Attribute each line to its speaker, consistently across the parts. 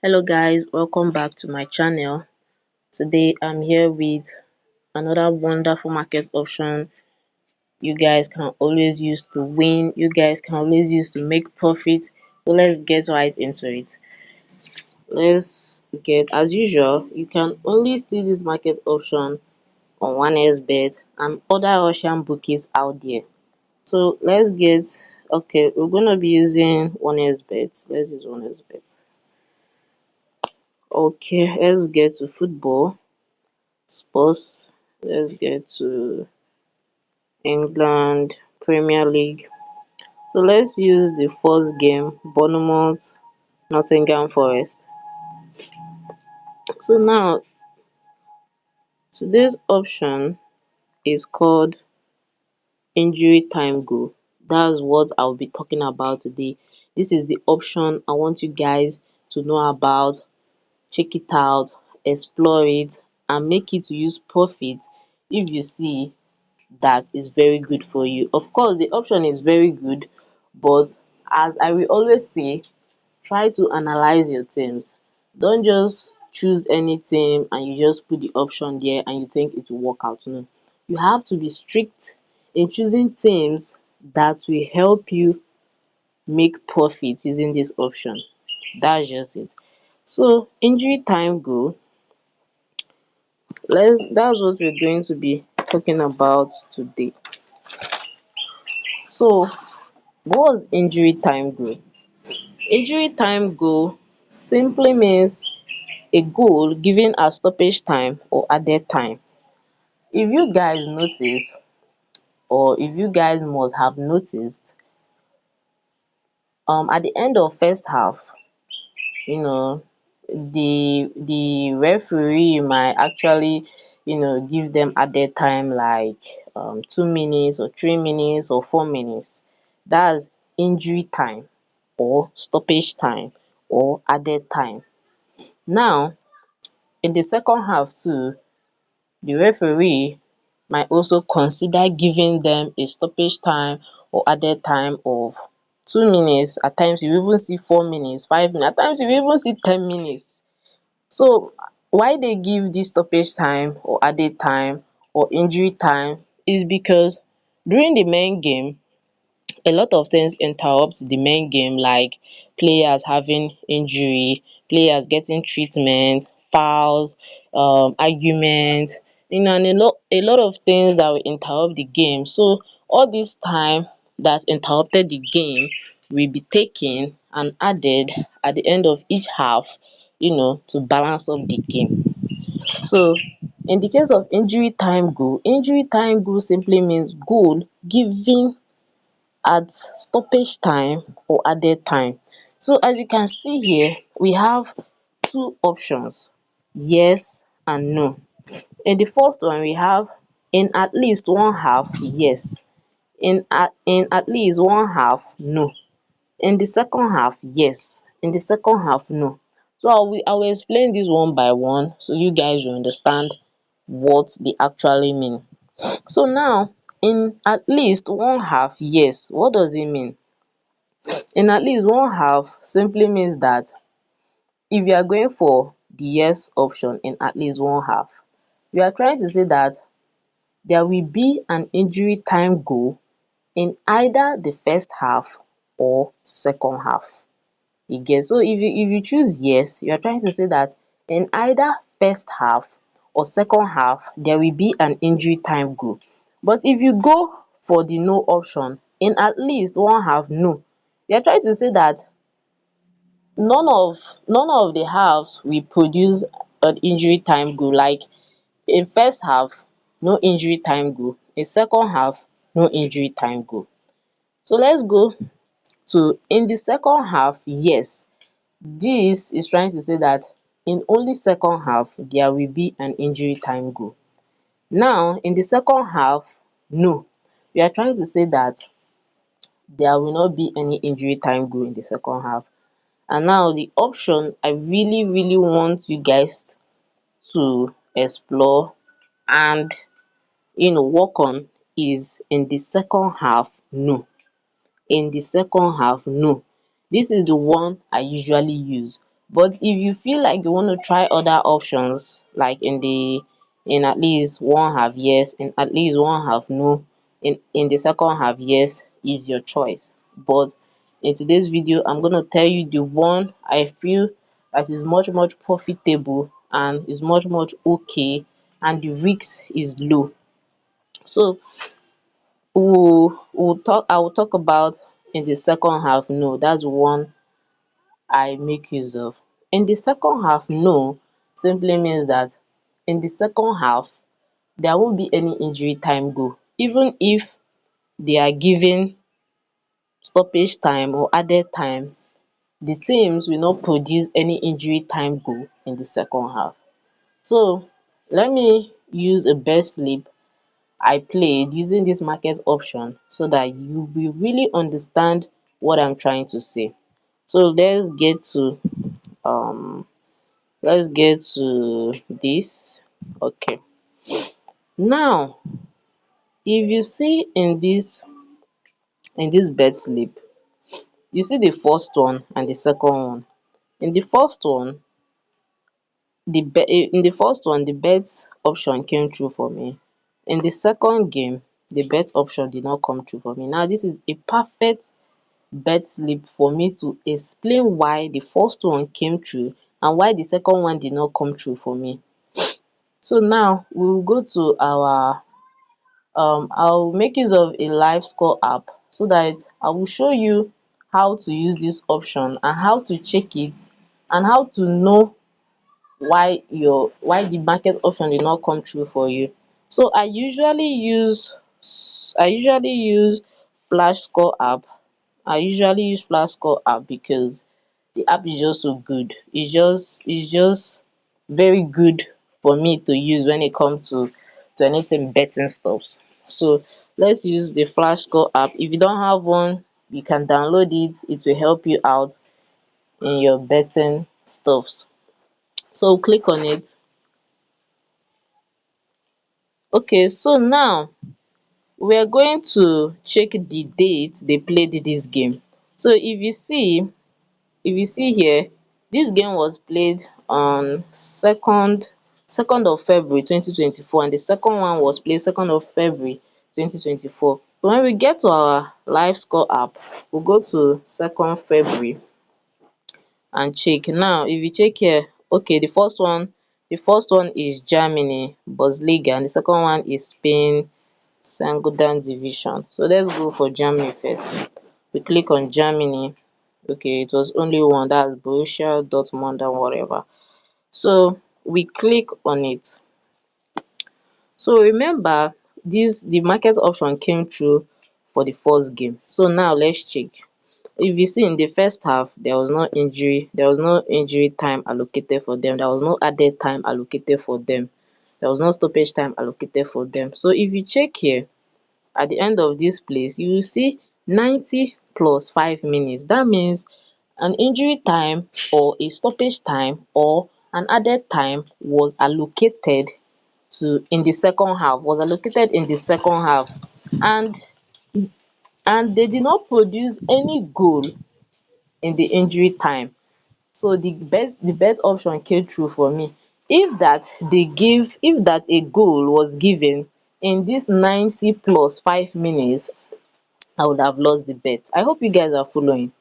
Speaker 1: Hello guys, welcome back to my channel. Today I'm here with another wonderful market option you guys can always use to win, you guys can always use to make profit. So let's get right into it. Let's get, as usual, you can only see this market option on 1xbet and other Russian bookies out there. So let's get, okay, we're gonna be using 1xbet. Let's use 1xbet. Okay, let's get to football. Sports. Let's get to England Premier League. So let's use the first game, Bournemouth Nottingham Forest. So now today's option is called injury time goal. That's what I'll be talking about today. This is the option I want you guys to know about. Check it out, explore it, and make it to use profit if you see that is very good for you. Of course, the option is very good, but as I will always say, try to analyze your teams. Don't just choose any team and you just put the option there and you think it will work out. No, you have to be strict in choosing teams that will help you make profit using this option. That's just it. So injury time goal, that's what we're going to be talking about today. So what was injury time goal? Injury time goal simply means a goal given as stoppage time or added time. If you guys notice, or if you guys must have noticed, at the end of first half, you know, the referee might actually, give them added time like 2 minutes or 3 minutes or 4 minutes. That's injury time or stoppage time or added time. Now in the second half too, the referee might also consider giving them a stoppage time or added time of 2 minutes. At times you even see 4 minutes, 5 minutes, at times you even see 10 minutes. So why they give this stoppage time or added time or injury time is because during the main game a lot of things interrupt the main game, like players having injury, players getting treatment, fouls, argument, and a lot of things that will interrupt the game. So all this time that interrupted the game will be taken and added at the end of each half, to balance up the game. So in the case of injury time goal simply means goal given at stoppage time or added time. So as you can see here, we have two options, yes and no. In the first one we have in at least one half, yes. In at least one half, no. In the second half, yes. In the second half, no. So I will explain this one by one so you guys will understand what they actually mean. So now in at least one half, yes, what does it mean? In at least one half simply means that if you are going for the yes option in at least one half, you are trying to say that there will be an injury time goal in either the first half or second half. You get? So if you choose yes, you are trying to say that in either first half or second half there will be an injury time goal. But if you go for the no option, in at least one half, no, you are trying to say that none of the halves will produce an injury time goal. Like in first half, no injury time goal. In second half, no injury time goal. So let's go to in the second half, yes. This is trying to say that in only second half there will be an injury time goal. Now in the second half, no. We are trying to say that there will not be any injury time goal in the second half. And now the option I really want you guys to explore and work on is in the second half, no. In the second half, no. This is the one I usually use. But if you feel like you want to try other options, like in at least one half yes, in at least one half no, in the second half yes, is your choice. But in today's video, I'm going to tell you the one I feel that is much profitable and is much okay, and the risk is low. So I will talk about in the second half no. That's one I make use of. In the second half no simply means that in the second half there won't be any injury time goal. Even if they are giving stoppage time or added time, the teams will not produce any injury time goal in the second half. So let me use a bet slip I played using this market option so that you will really understand what I'm trying to say. So let's get to this. Okay, now if you see in this bet slip, you see the first one and the second one. In the first one, the bet option came through for me. In the second game, the bet option did not come through for me. Now this is a perfect bet slip for me to explain why the first one came through and why the second one did not come through for me. So now we will go to our I'll make use of a live score app so that I will show you how to use this option and how to check it, and how to know why the market option did not come through for you. So I usually use flash score app. I usually use flash score app because the app is just so good. It's just very good for me to use when it comes to anything betting stuffs. So let's use the flash score app. If you don't have one, you can download it. It will help you out in your betting stuffs. So click on it. Okay, so now we are going to check the date they played this game. So if you see here, this game was played on second of February 2024, and the second one was played second of February 2024. So when we get to our live score app, we'll go to second February and check. Now if you check here, okay, the first one is Germany Bundesliga, and the second one is Spain Second Division. So let's go for Germany first. We click on Germany. Okay, it was only one, that's Borussia Dortmund and whatever. So we click on it. So remember, the market option came through for the first game. So now let's check. If you see in the first half, there was no injury time allocated for them. There was no added time allocated for them. There was no stoppage time allocated for them. So if you check here, at the end of this place, you will see 90 plus 5 minutes. That means an injury time or a stoppage time or an added time was allocated in the second half, and they did not produce any goal in the injury time. So the bet option came through for me. If that a goal was given in this 90 plus 5 minutes, I would have lost the bet. I hope you guys are following.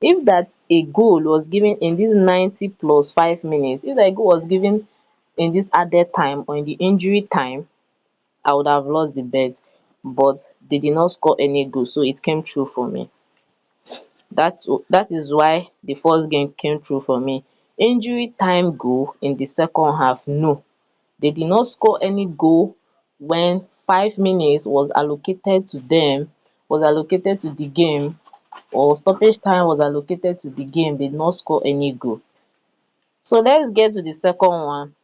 Speaker 1: If that a goal was given in this 90 plus 5 minutes, if that goal was given in this added time or in the injury time, I would have lost the bet. But they did not score any goal, so it came through for me. That is why the first game came through for me. Injury time goal in the second half, no. They did not score any goal when 5 minutes was allocated to the game, or stoppage time was allocated to the game. They did not score any goal. So let's get to the second one,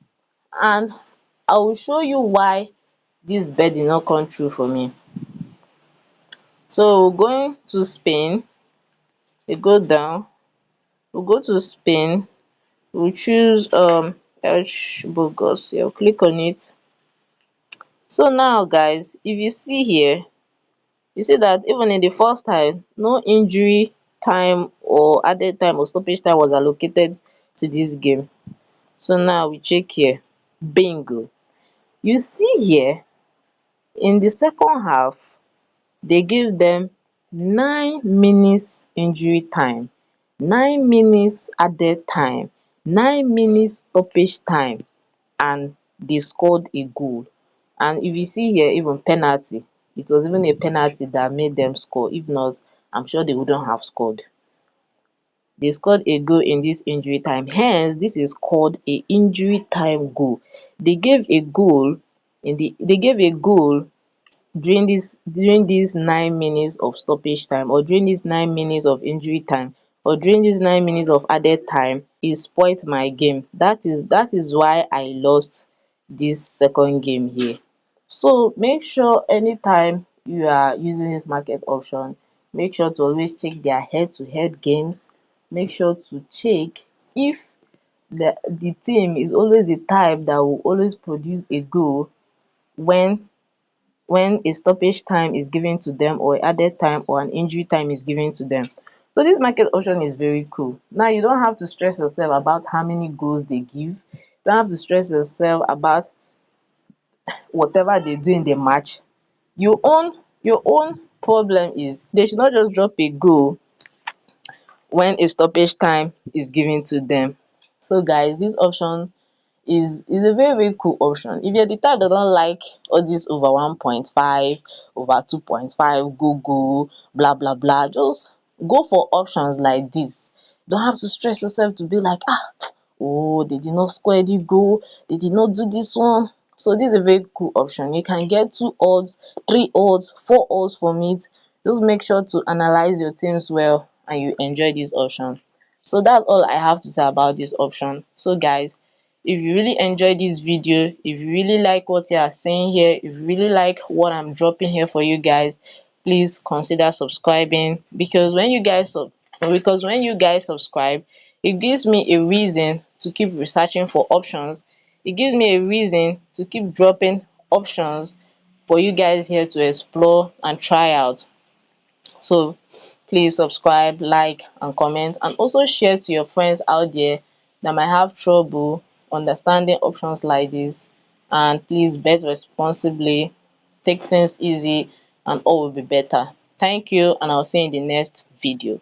Speaker 1: and I will show you why this bet did not come through for me. So going to Spain, we go down, we go to Spain, we choose Elche Burgos. Yeah, click on it. So now guys, if you see here, you see that even in the first time, no injury time or added time or stoppage time was allocated to this game. So now we check here. Bingo. You see here, in the second half, they give them 9 minutes injury time, 9 minutes added time, 9 minutes stoppage time, and they scored a goal. And if you see here, even penalty, it was even a penalty that made them score. If not, I'm sure they wouldn't have scored. They scored a goal in this injury time. Hence, this is called a injury time goal. They gave a goal during this 9 minutes of stoppage time, or during this 9 minutes of injury time, or during this 9 minutes of added time. E spoilt my game. That is why I lost this second game here. So make sure anytime you are using this market option, make sure to always check their head to head games. Make sure to check if the team is always the type that will always produce a goal when a stoppage time is given to them, or added time, or an injury time is given to them. So this market option is very cool. Now you don't have to stress yourself about how many goals they give. You don't have to stress yourself about whatever they do in the match. Your own problem is they should not just drop a goal when a stoppage time is given to them. So guys, this option is a very very cool option. If you're the type that don't like all this over 1.5, over 2.5, go blah blah blah, just go for options like this. Don't have to stress yourself to be like, oh, they did not score any goal, they did not do this one. So this is a very cool option. You can get 2 odds, 3 odds, 4 odds from it. Just make sure to analyze your teams well and you enjoy this option. So that's all I have to say about this option. So guys, if you really enjoy this video, if you really like what you are saying here, if you really like what I'm dropping here for you guys, please consider subscribing, because when you guys subscribe, it gives me a reason to keep researching for options. It gives me a reason to keep dropping options for you guys here to explore and try out. So please subscribe, like and comment, and also share to your friends out there that might have trouble understanding options like this. And please bet responsibly, take things easy, and all will be better. Thank you, and I'll see you in the next video.